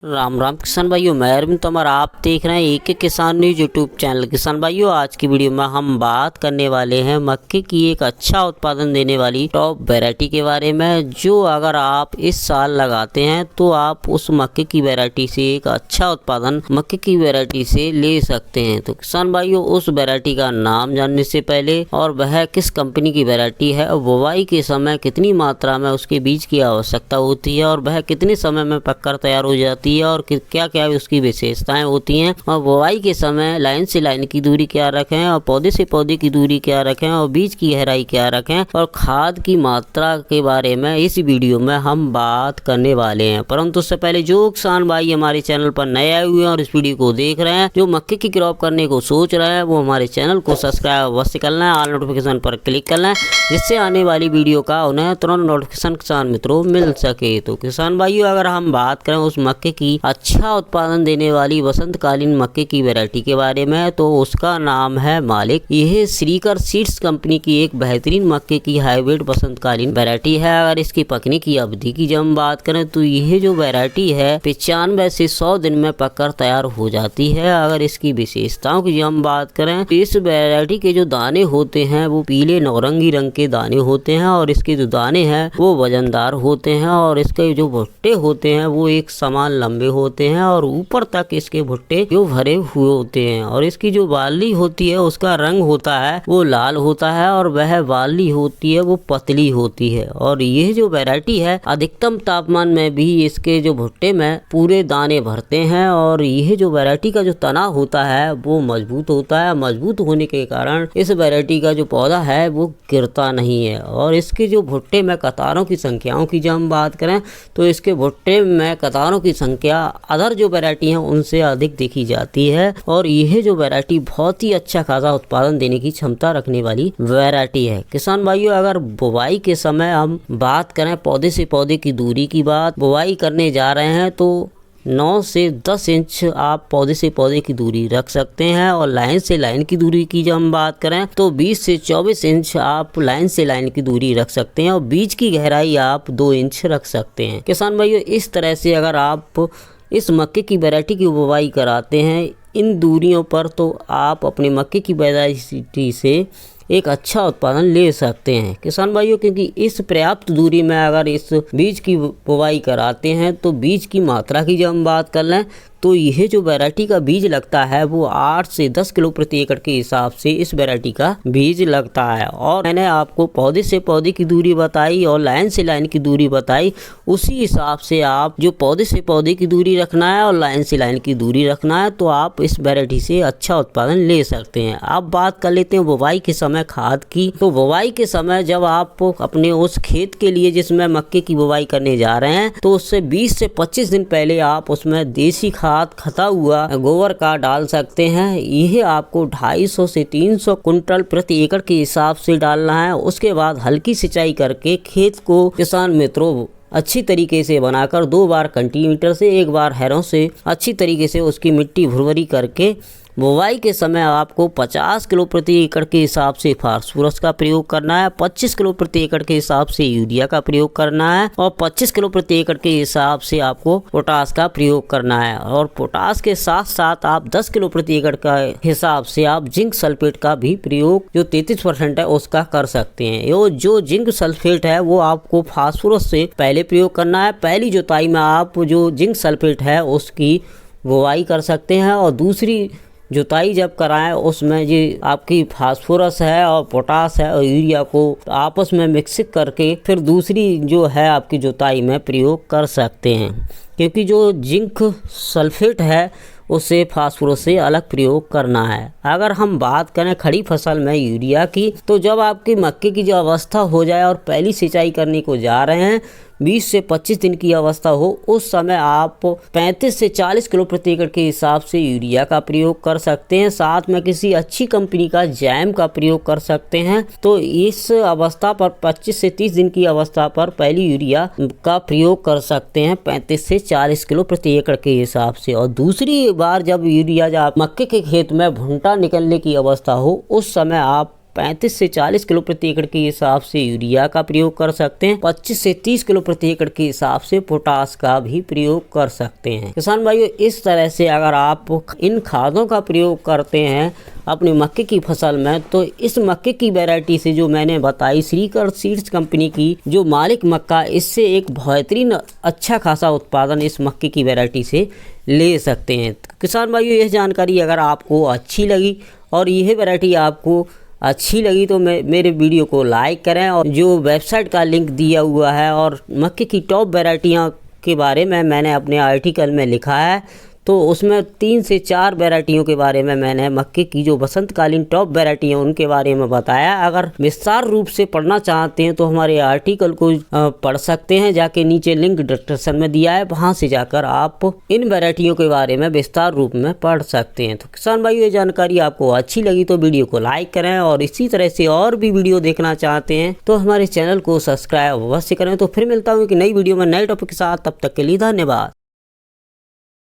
राम राम किसान भाइयों, मैं अरविंद तोमर। आप देख रहे हैं एक किसान न्यूज यूट्यूब चैनल। किसान भाइयों, आज की वीडियो में हम बात करने वाले हैं मक्के की एक अच्छा उत्पादन देने वाली टॉप वैरायटी के बारे में, जो अगर आप इस साल लगाते हैं तो आप उस मक्के की वैरायटी से एक अच्छा उत्पादन मक्के की वैरायटी से ले सकते हैं। तो किसान भाइयों, उस वैरायटी का नाम जानने से पहले और वह किस कंपनी की वैरायटी है, बुवाई के समय कितनी मात्रा में उसके बीज की आवश्यकता होती है और वह कितने समय में पककर तैयार हो जाती है और क्या क्या उसकी विशेषताएं होती हैं, और बुवाई के समय लाइन से लाइन की दूरी क्या रखें और पौधे से पौधे की दूरी क्या रखें और बीज की गहराई क्या रखें और खाद की मात्रा के बारे में इस वीडियो में हम बात करने वाले हैं। परंतु उससे पहले जो किसान भाई हमारे चैनल पर नए आए हुए हैं और इस वीडियो को देख रहे हैं, जो मक्के की क्रॉप करने को सोच रहे हैं, वो हमारे चैनल को सब्सक्राइब अवश्य करना है, ऑल नोटिफिकेशन पर क्लिक करना है, जिससे आने वाली वीडियो का उन्हें तुरंत नोटिफिकेशन किसान मित्रों मिल सके। तो किसान भाइयों, अगर हम बात करें उस मक्के की अच्छा उत्पादन देने वाली वसंतकालीन मक्के की वैरायटी के बारे में, तो उसका नाम है मालिक। यह श्रीकर सीड्स कंपनी की एक बेहतरीन मक्के की हाइब्रिड वसंतकालीन वैरायटी है। अगर इसकी पकने की अवधि की जब हम बात करें तो यह जो वैरायटी है 95 से 100 दिन में पककर तैयार हो जाती है। अगर इसकी विशेषताओं की जब हम बात करें तो इस वैरायटी के जो दाने होते हैं वो पीले नौरंगी रंग के दाने होते हैं और इसके जो दाने हैं वो वजनदार होते हैं और इसके जो भुट्टे होते हैं वो एक समान लंबे होते हैं और ऊपर तक इसके भुट्टे जो भरे हुए होते हैं। और इसकी जो बाली होती है उसका रंग होता है वो लाल होता है और वह बाली होती है वो पतली होती है। और यह जो वैरायटी है अधिकतम तापमान में भी इसके जो भुट्टे में पूरे दाने भरते हैं। और यह जो वैरायटी का जो तना होता है वो मजबूत होता है। मजबूत होने के कारण इस वैरायटी का जो पौधा है वो गिरता नहीं है। और इसके जो भुट्टे में कतारों की संख्याओं की जब हम बात करें तो इसके भुट्टे में कतारों की संख्या अदर जो वैरायटी हैं उनसे अधिक देखी जाती है। और यह जो वैरायटी बहुत ही अच्छा खासा उत्पादन देने की क्षमता रखने वाली वैरायटी है। किसान भाइयों, अगर बुवाई के समय हम बात करें पौधे से पौधे की दूरी की बात, बुवाई करने जा रहे हैं तो 9 से 10 इंच आप पौधे से पौधे की दूरी रख सकते हैं। और लाइन से लाइन की दूरी की जब हम बात करें तो 20 से 24 इंच आप लाइन से लाइन की दूरी रख सकते हैं और बीज की गहराई आप 2 इंच रख सकते हैं। किसान भाइयों, इस तरह से अगर आप इस मक्के की वैरायटी की बुवाई कराते हैं इन दूरियों पर, तो आप अपने मक्के की वैरायटी से एक अच्छा उत्पादन ले सकते हैं। किसान भाइयों, क्योंकि इस पर्याप्त दूरी में अगर इस बीज की बुवाई कराते हैं तो बीज की मात्रा की जब हम बात कर लें तो यह जो वैरायटी का बीज लगता है वो 8 से 10 किलो प्रति एकड़ के हिसाब से इस वैरायटी का बीज लगता है। और मैंने आपको पौधे से पौधे की दूरी बताई और लाइन से लाइन की दूरी बताई, उसी हिसाब से आप जो पौधे से पौधे की दूरी रखना है और लाइन से लाइन की दूरी रखना है तो आप इस वैरायटी से अच्छा उत्पादन ले सकते हैं। अब बात कर लेते हैं बुवाई के समय खाद की। तो बुवाई के समय जब आप अपने उस खेत के लिए जिसमें मक्के की बुवाई करने जा रहे हैं तो उससे 20 से 25 दिन पहले आप उसमें देसी खाद खता हुआ गोबर का डाल सकते हैं। यह आपको 250 से 300 कुंटल प्रति एकड़ के हिसाब से डालना है। उसके बाद हल्की सिंचाई करके खेत को किसान मित्रों अच्छी तरीके से बनाकर 2 बार कल्टीमीटर से 1 बार हैरों से अच्छी तरीके से उसकी मिट्टी भुरभुरी करके बुवाई के समय आपको 50 किलो प्रति एकड़ के हिसाब से फास्फोरस का प्रयोग करना है, 25 किलो प्रति एकड़ के हिसाब से यूरिया का प्रयोग करना है और 25 किलो प्रति एकड़ के हिसाब से आपको पोटास का प्रयोग करना है। और पोटास के साथ साथ आप 10 किलो प्रति एकड़ का हिसाब से आप जिंक सल्फेट का भी प्रयोग जो 33% है उसका कर सकते हैं। जो जिंक सल्फेट है वो आपको फास्फोरस से पहले प्रयोग करना है। पहली जुताई में आप जो जिंक सल्फेट है उसकी बुवाई कर सकते हैं और दूसरी जुताई जब कराएं उसमें जी आपकी फास्फोरस है और पोटास है और यूरिया को आपस में मिक्स करके फिर दूसरी जो है आपकी जुताई में प्रयोग कर सकते हैं। क्योंकि जो जिंक सल्फेट है उसे फास्फोरस से अलग प्रयोग करना है। अगर हम बात करें खड़ी फसल में यूरिया की, तो जब आपकी मक्के की जो अवस्था हो जाए और पहली सिंचाई करने को जा रहे हैं 20 से 25 दिन की अवस्था हो, उस समय आप 35 से 40 किलो प्रति एकड़ के हिसाब से यूरिया का प्रयोग कर सकते हैं। साथ में किसी अच्छी कंपनी का जैम का प्रयोग कर सकते हैं। तो इस अवस्था पर 25 से 30 दिन की अवस्था पर पहली यूरिया का प्रयोग कर सकते हैं 35 से 40 किलो प्रति एकड़ के हिसाब से। और दूसरी बार जब यूरिया जब मक्के के खेत में भुंटा निकलने की अवस्था हो उस समय आप 35 से 40 किलो प्रति एकड़ के हिसाब से यूरिया का प्रयोग कर सकते हैं। 25 से 30 किलो प्रति एकड़ के हिसाब से पोटास का भी प्रयोग कर सकते हैं। किसान भाइयों, इस तरह से अगर आप इन खादों का प्रयोग करते हैं अपनी मक्के की फसल में, तो इस मक्के की वैरायटी से जो मैंने बताई श्रीकर सीड्स कंपनी की जो मालिक मक्का, इससे एक बेहतरीन अच्छा खासा उत्पादन इस मक्के की वैरायटी से ले सकते हैं। किसान भाइयों, यह जानकारी अगर आपको अच्छी लगी और यह वैरायटी आपको अच्छी लगी तो मेरे वीडियो को लाइक करें, और जो वेबसाइट का लिंक दिया हुआ है और मक्के की टॉप वैरायटियाँ के बारे में मैंने अपने आर्टिकल में लिखा है, तो उसमें 3 से 4 वैरायटियों के बारे में मैंने मक्के की जो बसंतकालीन टॉप वैरायटी हैं उनके बारे में बताया। अगर विस्तार रूप से पढ़ना चाहते हैं तो हमारे आर्टिकल को पढ़ सकते हैं, जाके नीचे लिंक डिस्क्रिप्शन में दिया है, वहां से जाकर आप इन वैरायटियों के बारे में विस्तार रूप में पढ़ सकते हैं। तो किसान भाई, ये जानकारी आपको अच्छी लगी तो वीडियो को लाइक करें, और इसी तरह से और भी वीडियो देखना चाहते हैं तो हमारे चैनल को सब्सक्राइब अवश्य करें। तो फिर मिलता हूँ कि नई वीडियो में नए टॉपिक के साथ, तब तक के लिए धन्यवाद।